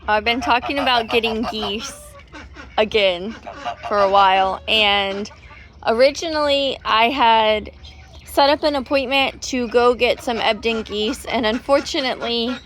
I've been talking about getting geese again for a while, and originally I had set up an appointment to go get some Ebden geese, and unfortunately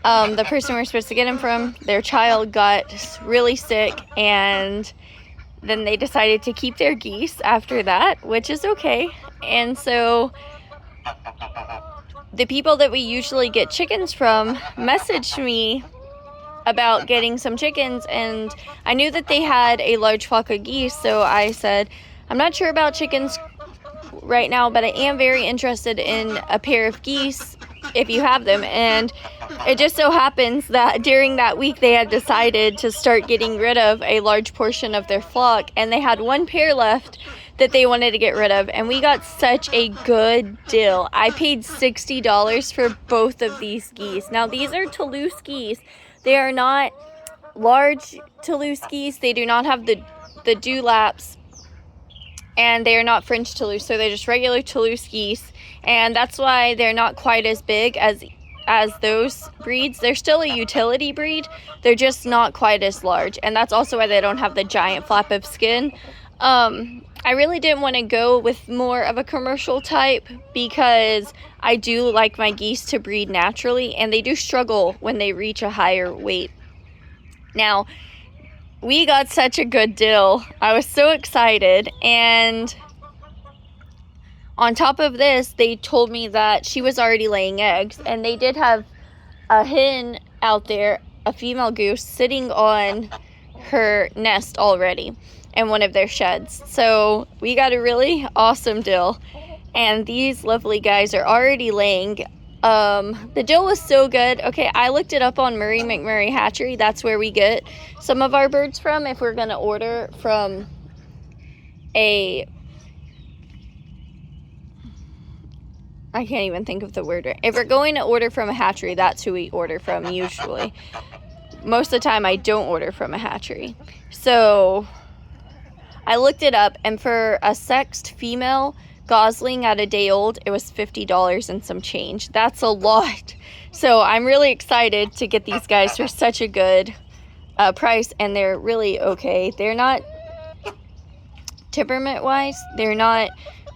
the person we were supposed to get them from, their child got really sick, and then they decided to keep their geese after that, which is okay. And so the people that we usually get chickens from messaged me about getting some chickens, and I knew that they had a large flock of geese, so I said, I'm not sure about chickens right now, but I am very interested in a pair of geese if you have them. And it just so happens that during that week they had decided to start getting rid of a large portion of their flock, and they had one pair left that they wanted to get rid of, and we got such a good deal. I paid $60 for both of these geese. Now these are Tolouse geese. They are not large Tolouse geese. They do not have the dewlaps, and they are not French Tolouse, so they're just regular Tolouse geese, and that's why they're not quite as big as those breeds. They're still a utility breed. They're just not quite as large, and that's also why they don't have the giant flap of skin. I really didn't want to go with more of a commercial type because I do like my geese to breed naturally, and they do struggle when they reach a higher weight. Now, we got such a good deal. I was so excited, and on top of this, they told me that she was already laying eggs, and they did have a hen out there, a female goose, sitting on her nest already in one of their sheds. So we got a really awesome deal, and these lovely guys are already laying. The deal was so good. Okay, I looked it up on Murray McMurray Hatchery. That's where we get some of our birds from if we're going to order from I can't even think of the word right. If we're going to order from a hatchery, that's who we order from usually. Most of the time I don't order from a hatchery. So I looked it up, and for a sexed female gosling at a day old, it was $50 and some change. That's a lot. So I'm really excited to get these guys for such a good price, and they're really okay. They're not, temperament wise, they're not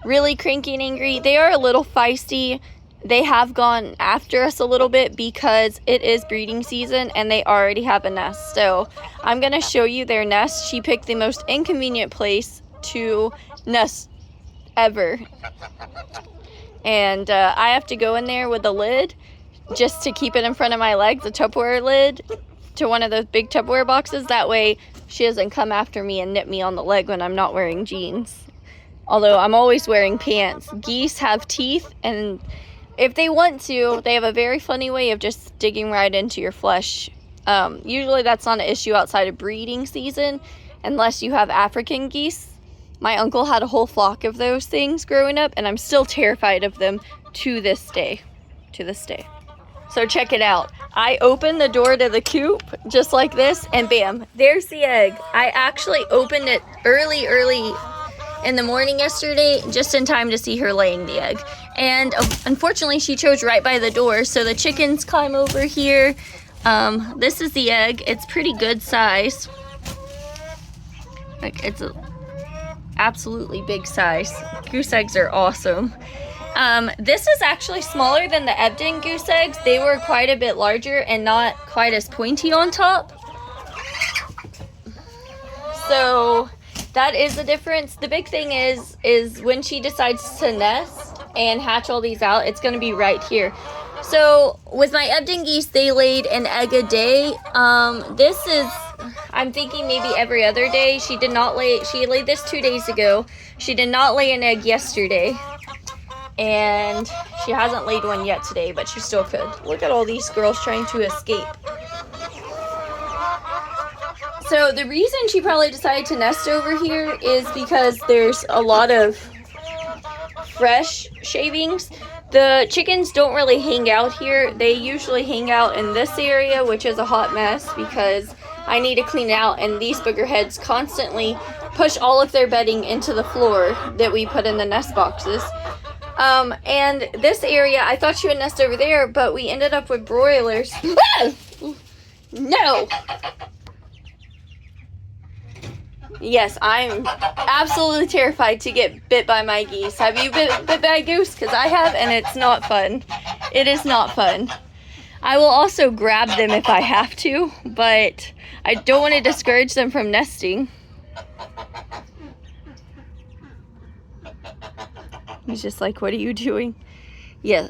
really cranky and angry. They are a little feisty. They have gone after us a little bit because it is breeding season and they already have a nest. So I'm going to show you their nest. She picked the most inconvenient place to nest ever. And I have to go in there with a lid just to keep it in front of my legs, a Tupperware lid to one of those big Tupperware boxes. That way she doesn't come after me and nip me on the leg when I'm not wearing jeans. Although I'm always wearing pants. Geese have teeth, and if they want to, they have a very funny way of just digging right into your flesh. Usually that's not an issue outside of breeding season, unless you have African geese. My uncle had a whole flock of those things growing up, and I'm still terrified of them to this day. So check it out. I opened the door to the coop just like this, and bam, there's the egg. I actually opened it early in the morning yesterday, just in time to see her laying the egg. And unfortunately, she chose right by the door, so the chickens climb over here. This is the egg. It's pretty good size. Like, it's a absolutely big size. Goose eggs are awesome. This is actually smaller than the Ebden goose eggs. They were quite a bit larger and not quite as pointy on top. So that is the difference. The big thing is when she decides to nest and hatch all these out, it's going to be right here. So with my Ebden geese, they laid an egg a day. This is, I'm thinking maybe every other day. She laid this 2 days ago. She did not lay an egg yesterday. And she hasn't laid one yet today, but she still could. Look at all these girls trying to escape. So the reason she probably decided to nest over here is because there's a lot of fresh shavings. The chickens don't really hang out here. They usually hang out in this area, which is a hot mess because I need to clean it out, and these booger heads constantly push all of their bedding into the floor that we put in the nest boxes. And this area, I thought she would nest over there, but we ended up with broilers. No! Yes, I'm absolutely terrified to get bit by my geese. Have you been bit by a goose? Because I have, and it's not fun. It is not fun. I will also grab them if I have to, but I don't want to discourage them from nesting. He's just like, what are you doing? Yeah.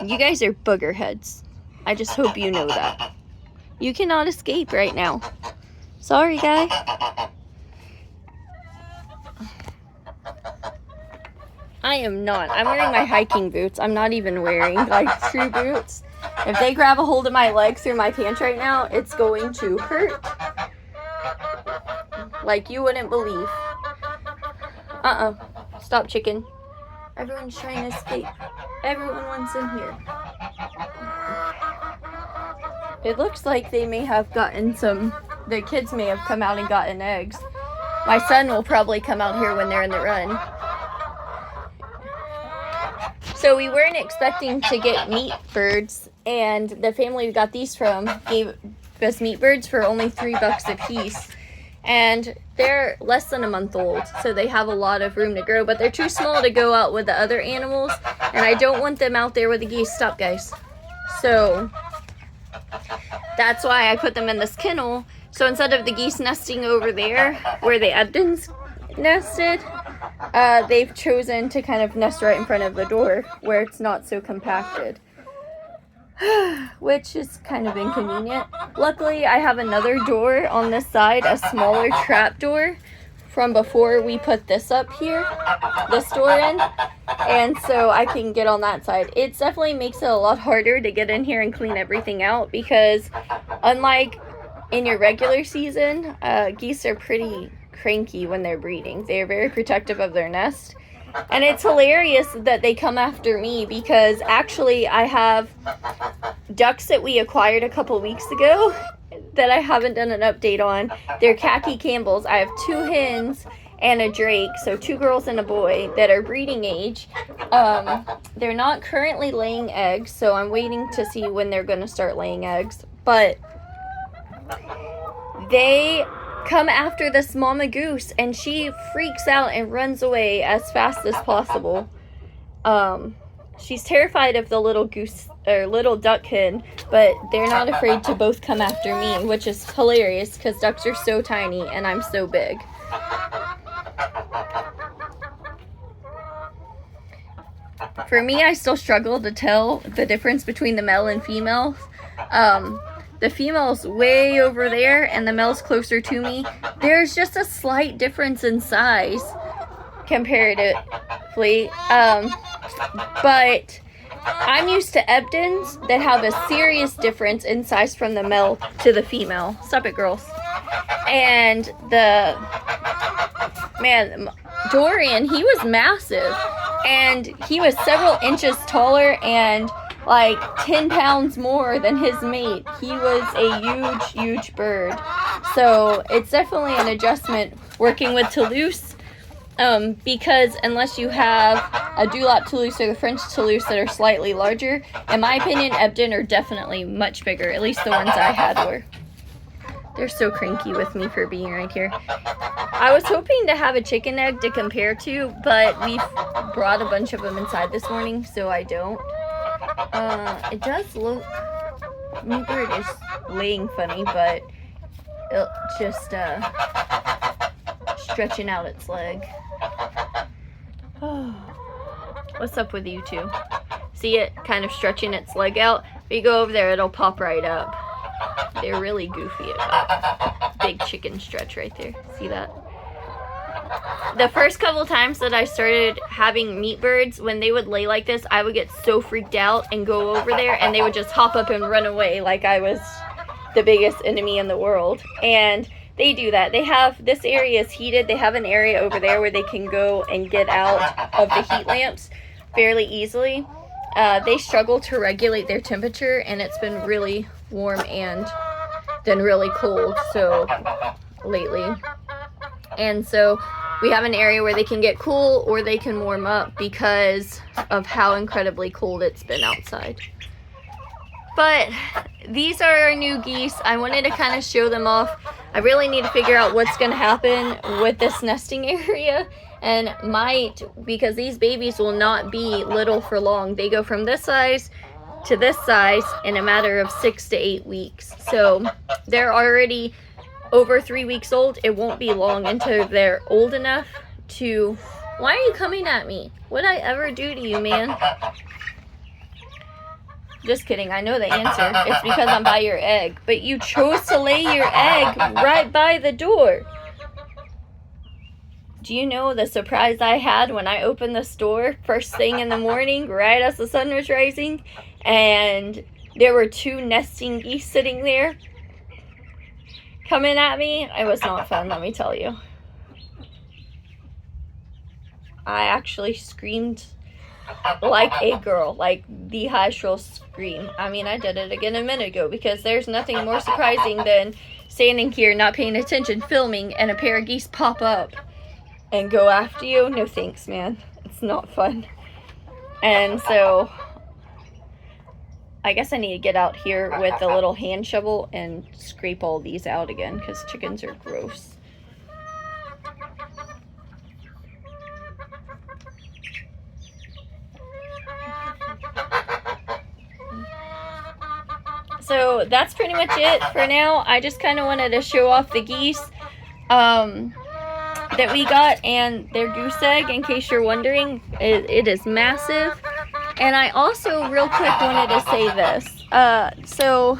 You guys are booger heads. I just hope you know that. You cannot escape right now. Sorry, guy. I am not. I'm wearing my hiking boots. I'm not even wearing, like, true boots. If they grab a hold of my leg through my pants right now, it's going to hurt. Like you wouldn't believe. Stop, chicken. Everyone's trying to escape. Everyone wants in here. It looks like they may have gotten the kids may have come out and gotten eggs. My son will probably come out here when they're in the run. So we weren't expecting to get meat birds, and the family we got these from gave us meat birds for only $3 a piece. And they're less than a month old, so they have a lot of room to grow, but they're too small to go out with the other animals, and I don't want them out there with the geese. Stop, guys. So that's why I put them in this kennel. So instead of the geese nesting over there where the Ebdens nested, they've chosen to kind of nest right in front of the door where it's not so compacted. Which is kind of inconvenient. Luckily, I have another door on this side, a smaller trap door from before we put this up here, this door in, and so I can get on that side. It definitely makes it a lot harder to get in here and clean everything out because unlike in your regular season, geese are pretty cranky when they're breeding. They are very protective of their nest. And it's hilarious that they come after me because actually I have ducks that we acquired a couple weeks ago that I haven't done an update on. They're khaki Campbells. I have 2 hens and a drake, so 2 girls and a boy that are breeding age. They're not currently laying eggs, so I'm waiting to see when they're going to start laying eggs. But they come after this mama goose, and she freaks out and runs away as fast as possible. She's terrified of the little goose or little duck hen, but they're not afraid to both come after me, which is hilarious because ducks are so tiny and I'm so big. For me, I still struggle to tell the difference between the male and female. The female's way over there and the male's closer to me. There's just a slight difference in size comparatively. But I'm used to Ebdens that have a serious difference in size from the male to the female. Stop it, girls. And Dorian, he was massive. And he was several inches taller and like 10 pounds more than his mate. He was a huge, huge bird. So it's definitely an adjustment working with Tolouse. Because unless you have a dewlap Tolouse or the French Tolouse that are slightly larger, in my opinion, Ebden are definitely much bigger. At least the ones I had were. They're so cranky with me for being right here. I was hoping to have a chicken egg to compare to, but we've brought a bunch of them inside this morning, so I don't. It does look, my bird is laying funny, but it just stretching out its leg. What's up with you two? See it kind of stretching its leg out? If you go over there, it'll pop right up. They're really goofy about it. Big chicken stretch right there. See that? The first couple times that I started having meat birds, when they would lay like this, I would get so freaked out and go over there, and they would just hop up and run away like I was the biggest enemy in the world. And they do that. They have, this area is heated. They have an area over there where they can go and get out of the heat lamps fairly easily. They struggle to regulate their temperature, and it's been really warm and then really cold so lately. And so we have an area where they can get cool or they can warm up because of how incredibly cold it's been outside. But these are our new geese. I wanted to kind of show them off. I really need to figure out what's going to happen with this nesting area, and because these babies will not be little for long. They go from this size to this size in a matter of 6 to 8 weeks. So they're already over 3 weeks old. It won't be long until they're old enough to... Why are you coming at me? What'd I ever do to you, man? Just kidding, I know the answer. It's because I'm by your egg. But you chose to lay your egg right by the door. Do you know the surprise I had when I opened this door first thing in the morning, right as the sun was rising? And there were 2 nesting geese sitting there coming at me. It was not fun, let me tell you. I actually screamed like a girl, like the high shrill scream. I mean, I did it again a minute ago, because there's nothing more surprising than standing here not paying attention, filming, and a pair of geese pop up and go after you. No thanks, man. It's not fun. And so I guess I need to get out here with a little hand shovel and scrape all these out again, because chickens are gross. So that's pretty much it for now. I just kind of wanted to show off the geese that we got and their goose egg, in case you're wondering. It is massive. And I also real quick wanted to say this. So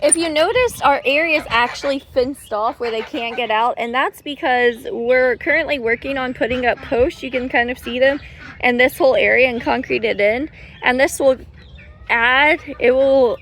if you notice, our area is actually fenced off where they can't get out, and that's because we're currently working on putting up posts. You can kind of see them in this whole area and concrete it in, and this will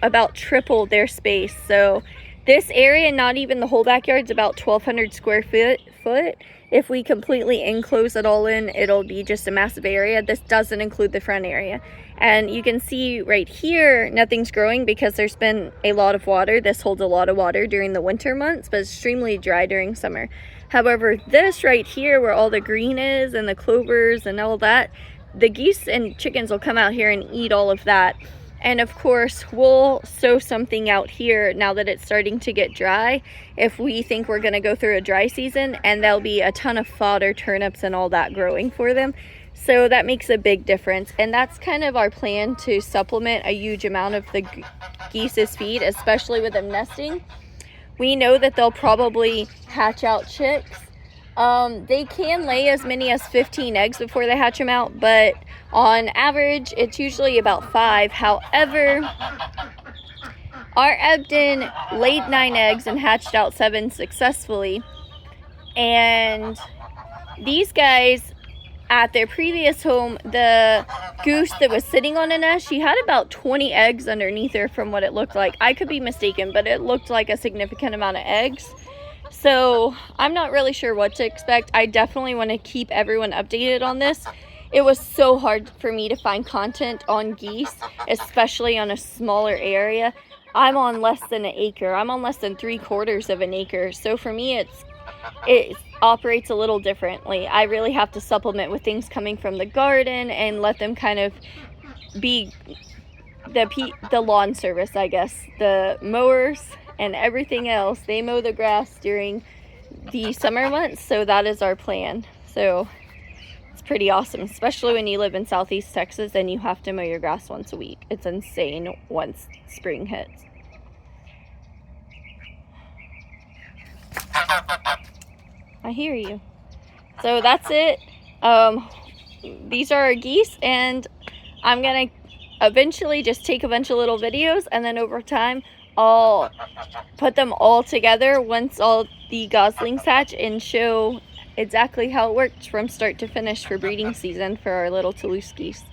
about triple their space. So this area, not even the whole backyard, is about 1,200 square foot. If we completely enclose it all in, it'll be just a massive area. This doesn't include the front area. And you can see right here, nothing's growing because there's been a lot of water. This holds a lot of water during the winter months, but it's extremely dry during summer. However, this right here, where all the green is and the clovers and all that, the geese and chickens will come out here and eat all of that. And of course, we'll sow something out here now that it's starting to get dry, if we think we're going to go through a dry season, and there'll be a ton of fodder, turnips, and all that growing for them. So that makes a big difference. And that's kind of our plan, to supplement a huge amount of the geese's feed, especially with them nesting. We know that they'll probably hatch out chicks. They can lay as many as 15 eggs before they hatch them out, but on average, it's usually about 5. However, our Ebden laid 9 eggs and hatched out 7 successfully. And these guys, at their previous home, the goose that was sitting on a nest, she had about 20 eggs underneath her from what it looked like. I could be mistaken, but it looked like a significant amount of eggs. So I'm not really sure what to expect. I definitely want to keep everyone updated on this. It was so hard for me to find content on geese, especially on a smaller area. I'm on less than an acre. I'm on less than 3/4 of an acre. So for me, it operates a little differently. I really have to supplement with things coming from the garden and let them kind of be the lawn service, I guess. The mowers and everything else, they mow the grass during the summer months, so that is our plan. So it's pretty awesome, especially when you live in Southeast Texas and you have to mow your grass once a week. It's insane once spring hits. I hear you. So that's it. These are our geese, and I'm gonna eventually just take a bunch of little videos, and then over time I'll put them all together once all the goslings hatch and show exactly how it works from start to finish for breeding season for our little Tolouse geese.